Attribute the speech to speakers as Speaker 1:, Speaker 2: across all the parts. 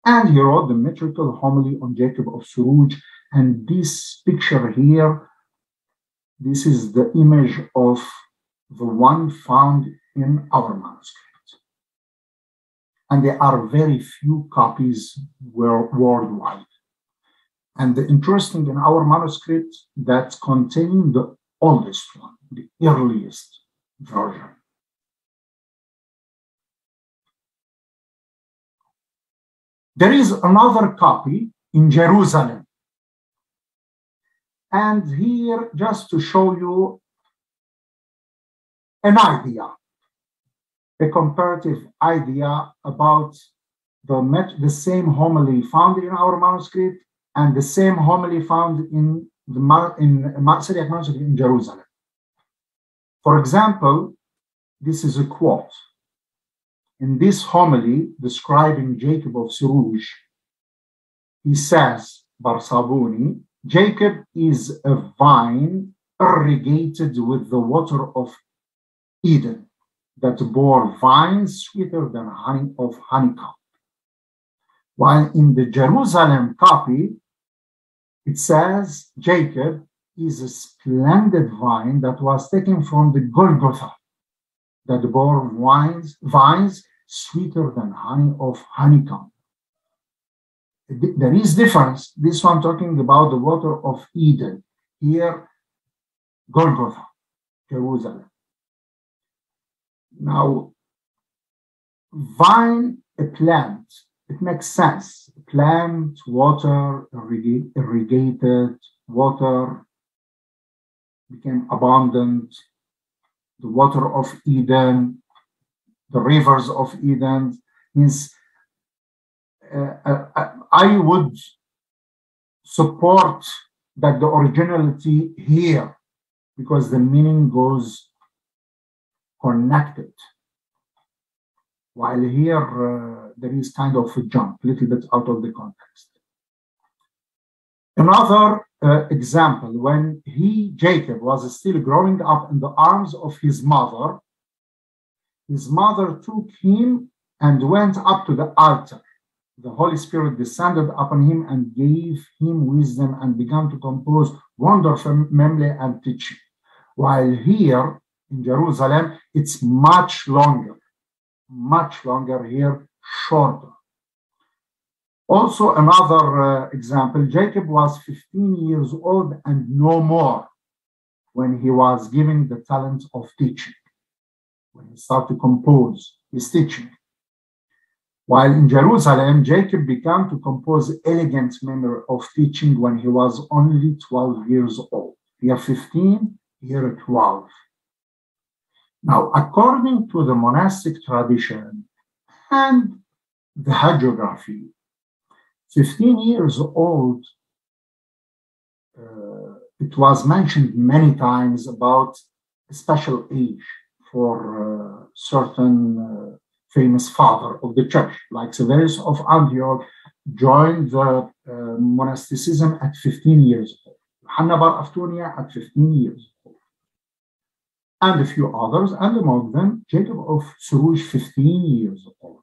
Speaker 1: And he wrote the metrical homily on Jacob of Serugh. And this picture here, this is the image of the one found in our manuscript. And there are very few copies worldwide. And the interesting in our manuscript that contain the oldest one, the earliest version. There is another copy in Jerusalem. And here, just to show you an idea, a comparative idea about the same homily found in our manuscript and the same homily found in the Syriac manuscript in Jerusalem. For example, this is a quote. In this homily describing Jacob of Serugh, he says, Barsabuni, Jacob is a vine irrigated with the water of Eden that bore vines sweeter than honey of honeycomb. While in the Jerusalem copy, it says Jacob is a splendid vine that was taken from the Golgotha that bore vines sweeter than honey of honeycomb. There is difference. This one talking about the water of Eden. Here, Golgotha, Jerusalem. Now, vine, a plant, it makes sense. Plant, water, irrigated, water became abundant. The water of Eden, the rivers of Eden means I would support that the originality here, because the meaning goes connected. While here there is kind of a jump, a little bit out of the context. Another example, when Jacob, was still growing up in the arms of his mother took him and went up to the altar. The Holy Spirit descended upon him and gave him wisdom and began to compose wonderful memory and teaching. While here in Jerusalem, it's much longer here, shorter. Also, another example, Jacob was 15 years old and no more when he was given the talent of teaching, when he started to compose his teaching. While in Jerusalem, Jacob began to compose elegant memory of teaching when he was only 12 years old. Here 15, here 12. Now, according to the monastic tradition and the hagiography, 15 years old, it was mentioned many times about a special age for certain famous father of the church, like Severus of Antioch joined the monasticism at 15 years old. Hanna bar Aftunia at 15 years old. And a few others, and among them, Jacob of Serugh, 15 years old,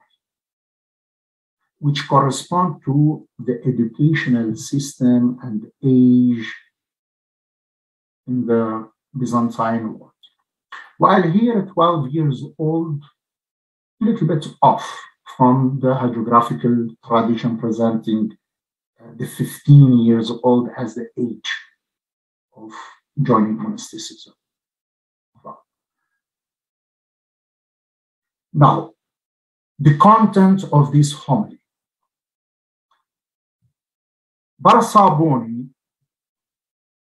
Speaker 1: which correspond to the educational system and age in the Byzantine world. While here, 12 years old, a little bit off from the hagiographical tradition presenting the 15 years old as the age of joining monasticism. Now, the content of this homily. Barsabuni,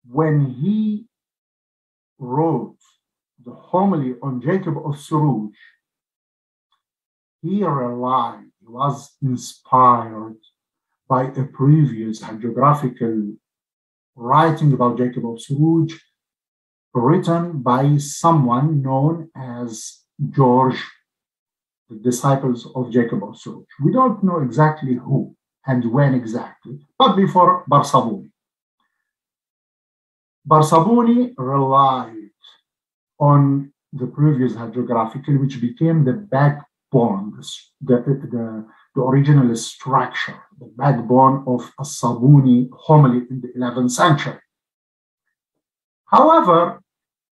Speaker 1: when he wrote the homily on Jacob of Serugh, he realized, he was inspired by a previous hagiographical writing about Jacob of Serugh, written by someone known as George, the disciples of Jacob of Serugh. We don't know exactly who and when exactly, but before Barsabuni. Barsabuni relied on the previous hagiographical, which became the backbone, the the original structure, the backbone of a Sabuni homily in the 11th century. However,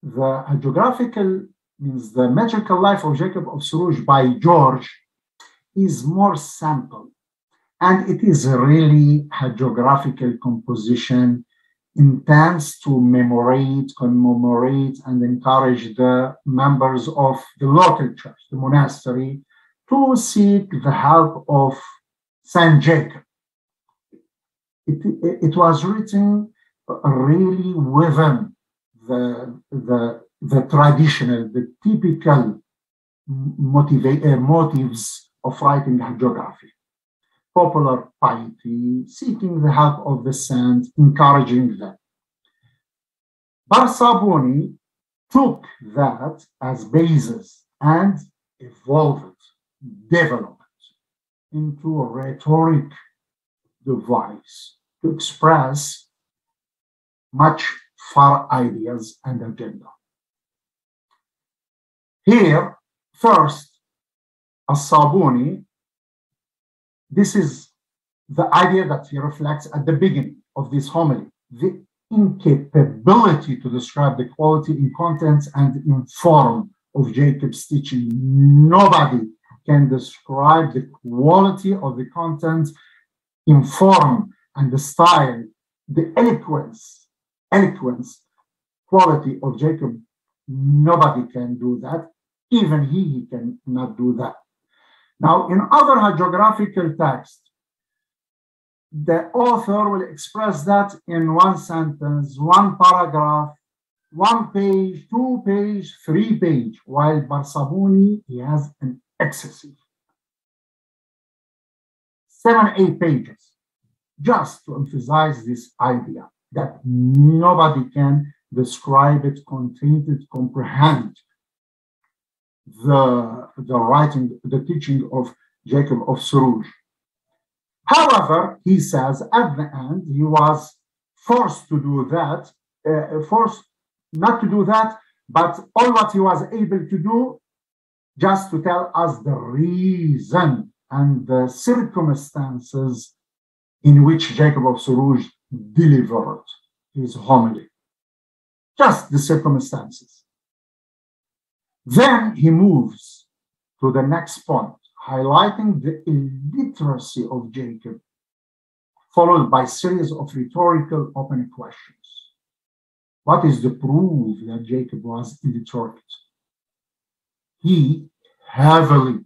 Speaker 1: the hagiographical, means the metrical life of Jacob of Serugh by George is more simple, and it is really hagiographical composition intends to commemorate, and encourage the members of the local church, the monastery, to seek the help of Saint Jacob. It was written really within the traditional, the typical motives of writing hagiography. Popular piety, seeking the help of the saints, encouraging them. Barsabuni took that as basis and evolved, developed into a rhetoric device to express much far ideas and agenda. Here, first, As-Sabuni, this is the idea that he reflects at the beginning of this homily, the incapability to describe the quality in contents and in form of Jacob's teaching. Nobody can describe the quality of the content in form and the style, the eloquence quality of Jacob. Nobody can do that. Even he cannot do that. Now, in other hagiographical texts, the author will express that in one sentence, one paragraph, 1 page, 2 page, 3 page, while Barsabuni, he has an excessive 7, 8 pages, just to emphasize this idea that nobody can describe it, contain it, comprehend the teaching of Jacob of Serugh. However, he says at the end, he was forced to do that, forced not to do that, but all what he was able to do, just to tell us the reason and the circumstances in which Jacob of Serugh delivered his homily. Just the circumstances. Then he moves to the next point, highlighting the illiteracy of Jacob, followed by a series of rhetorical open questions. What is the proof that Jacob was illiterate? He heavily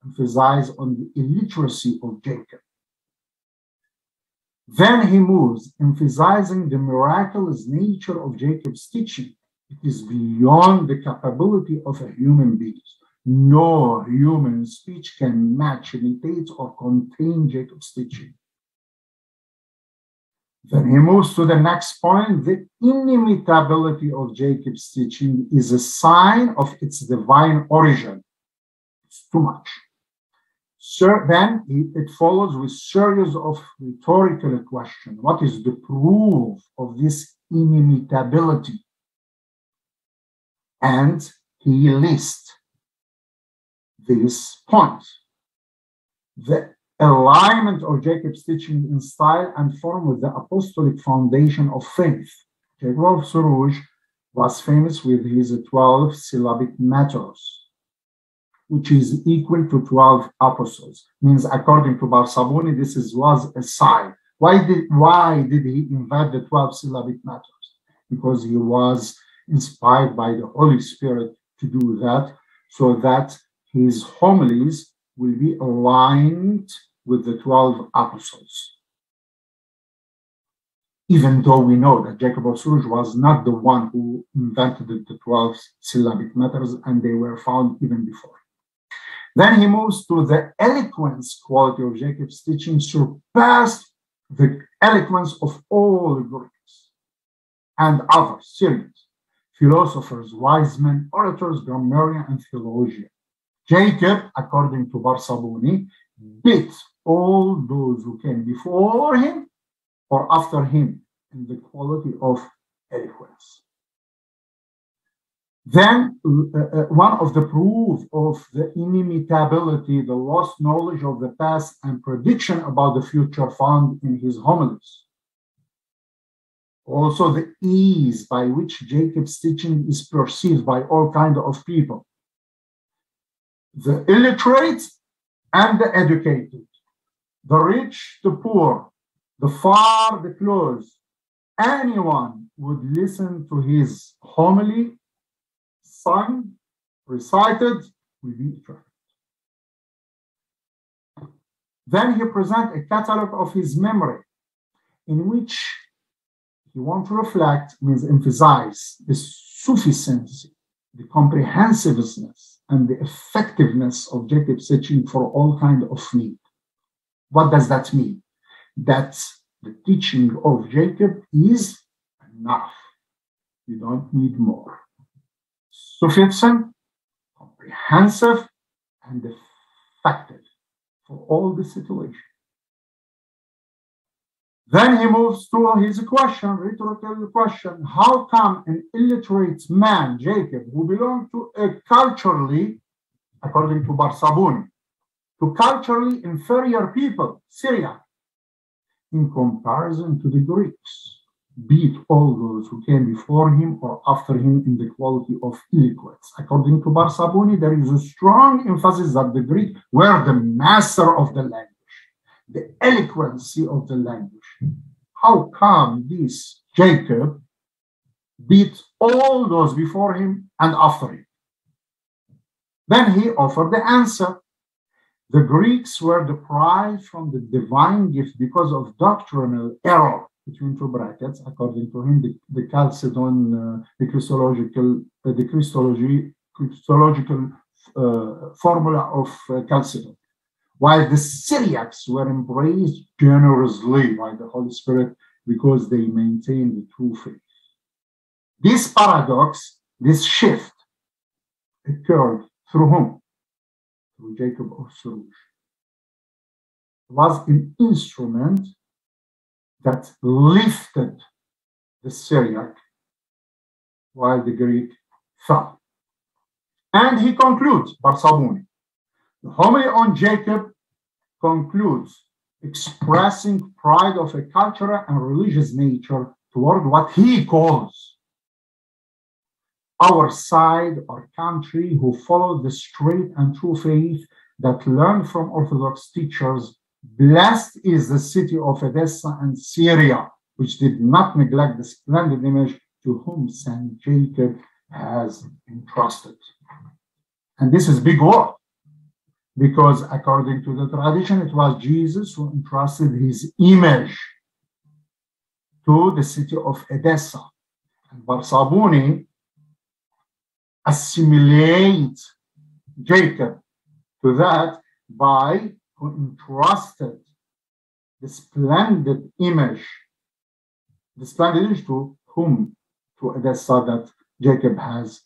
Speaker 1: emphasized on the illiteracy of Jacob. Then he moves, emphasizing the miraculous nature of Jacob's teaching. It is beyond the capability of a human being. No human speech can match, imitate, or contain Jacob's teaching. Then he moves to the next point. The inimitability of Jacob's teaching is a sign of its divine origin. It's too much. Then it follows with series of rhetorical questions. What is the proof of this inimitability? And he lists these points. The alignment of Jacob's teaching in style and form with the apostolic foundation of faith. Jacob of Serugh was famous with his 12 syllabic meters, which is equal to 12 apostles. Means, according to Barsabuni, this was a sign. Why did he invent the 12 syllabic meters? Because he was inspired by the Holy Spirit to do that, so that his homilies will be aligned with the 12 apostles. Even though we know that Jacob of Serugh was not the one who invented the 12 syllabic meters, and they were found even before. Then he moves to the eloquence quality of Jacob's teaching, surpassed the eloquence of all the Greeks and other Syrians, philosophers, wise men, orators, grammarians, and theologians. Jacob, according to Barsabuni, beat all those who came before him or after him in the quality of eloquence. Then one of the proof of the inimitability, the lost knowledge of the past and prediction about the future found in his homilies. Also the ease by which Jacob's teaching is perceived by all kinds of people. The illiterate and the educated, the rich, the poor, the far, the close. Anyone would listen to his homily, sung, recited, will be attracted. Then he presents a catalog of his memory, in which he wants to reflect, means emphasize the sufficiency, the comprehensiveness, and the effectiveness of Jacob's teaching for all kinds of need. What does that mean? That the teaching of Jacob is enough. You don't need more. Sufficient, comprehensive, and effective for all the situation. Then he moves to his question, rhetorical question. How come an illiterate man, Jacob, who belonged to a culturally, according to Barsabuni, to culturally inferior people, Syria, in comparison to the Greeks, beat all those who came before him or after him in the quality of illiterates? According to Barsabuni, there is a strong emphasis that the Greeks were the master of the language, the eloquency of the language. How come this Jacob beat all those before him and after him? Then he offered the answer. The Greeks were deprived from the divine gift because of doctrinal error, between two brackets, according to him, the Chalcedon, the Christological formula of Chalcedon. While the Syriacs were embraced generously by the Holy Spirit because they maintained the true faith. This paradox, this shift, occurred through whom? Through Jacob of Serugh. Was an instrument that lifted the Syriac while the Greek fell. And he concludes, Barsabuni, the homily on Jacob concludes expressing pride of a cultural and religious nature toward what he calls our side or country, who follow the straight and true faith that learn from Orthodox teachers. Blessed is the city of Edessa and Syria, which did not neglect the splendid image to whom Saint Jacob has entrusted. And this is big word, because according to the tradition, it was Jesus who entrusted his image to the city of Edessa. And Barsabuni assimilate Jacob to that by who entrusted the splendid image to whom? To Edessa, that Jacob has